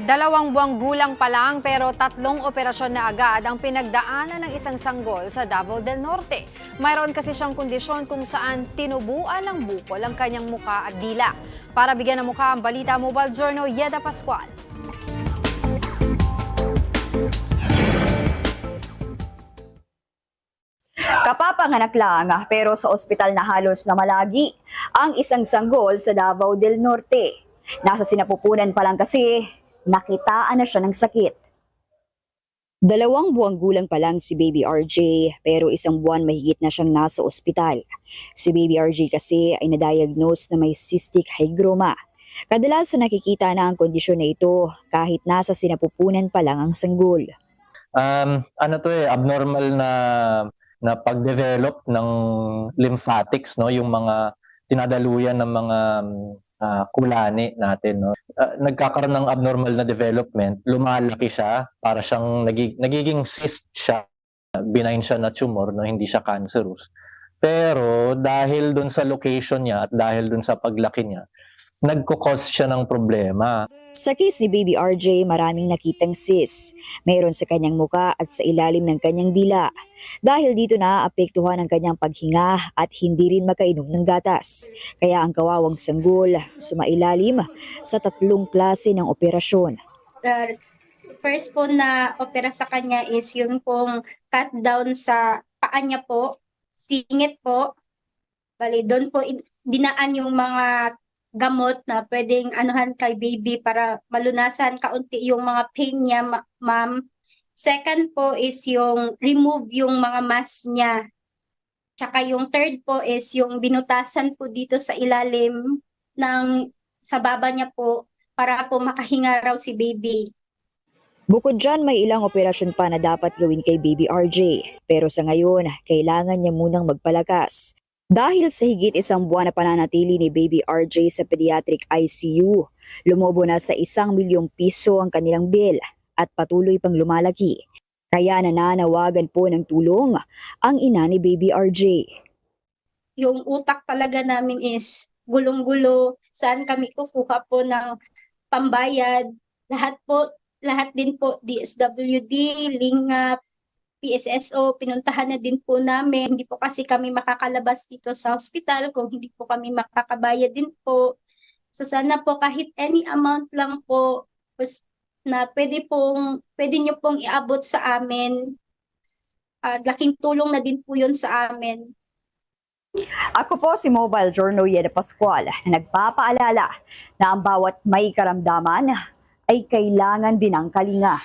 2 buwang gulang pa lang pero 3 operasyon na agad ang pinagdaanan ng isang sanggol sa Davao del Norte. Mayroon kasi siyang kondisyon kung saan tinubuan ng bukol ang kanyang muka at dila. Para bigyan ng muka ang balita, Mobile Journal Yeda Pascual. Kapapanganak lang pero sa ospital na halos namalagi ang isang sanggol sa Davao del Norte. Nasa sinapupunan pa lang kasi nakitaan na siya ng sakit. 2 buwang gulang pa lang si Baby RJ pero 1 buwan mahigit na siyang nasa ospital. Si Baby RJ kasi ay na-diagnose na may cystic hygroma. Kadalasan nakikita na ang kondisyon na ito kahit nasa sinapupunan pa lang ang sanggol. Abnormal na pag-develop ng lymphatics, no, yung mga tinadaluyan ng mga kulani natin, no. Nagkakaroon ng abnormal na development, lumalaki siya, para siyang nagiging cyst siya, benign siya na tumor, no, hindi siya cancerous. Pero dahil dun sa location niya at dahil dun sa paglaki niya, nagko-cause siya ng problema. Sa case ni Baby RJ, maraming nakitang cyst. Mayroon sa kanyang muka at sa ilalim ng kanyang dila. Dahil dito naaapektuhan ang kanyang paghinga at hindi rin makainom ng gatas. Kaya ang kawawang sanggol sumailalim sa 3 klase ng operasyon. First po na opera sa kanya is yung pong cut down sa paa niya po, singit po. Bali, doon po dinaan yung mga gamot na pwedeng anuhan kay baby para malunasan kaunti yung mga pain niya, ma'am. Second po is yung remove yung mga mass niya. Tsaka yung third po is yung binutasan po dito sa ilalim sa baba niya po para po makahinga raw si baby. Bukod dyan, may ilang operasyon pa na dapat gawin kay Baby RJ. Pero sa ngayon, kailangan niya munang magpalakas. Dahil sa higit 1 buwan na pananatili ni Baby RJ sa pediatric ICU, lumobo na sa 1 milyong piso ang kanilang bill at patuloy pang lumalaki. Kaya nananawagan po ng tulong ang ina ni Baby RJ. Yung utak talaga namin is gulong-gulo. Saan kami kukuha po ng pambayad? Lahat din po, DSWD, Lingap, PSSO, pinuntahan na din po namin. Hindi po kasi kami makakalabas dito sa hospital kung hindi po kami makakabayad din po. So sana po kahit any amount lang po na pwede nyo pong iabot sa amin. Laking tulong na din po yun sa amin. Ako po si Mobile Journal Yeda Pascual na nagpapaalala na ang bawat may karamdaman ay kailangan din ng kalinga.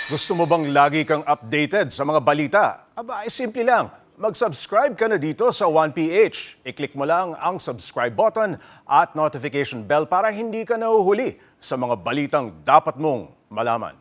Gusto mo bang lagi kang updated sa mga balita? Aba, ay simple lang. Mag-subscribe ka na dito sa 1PH. I-click mo lang ang subscribe button at notification bell para hindi ka nahuhuli sa mga balitang dapat mong malaman.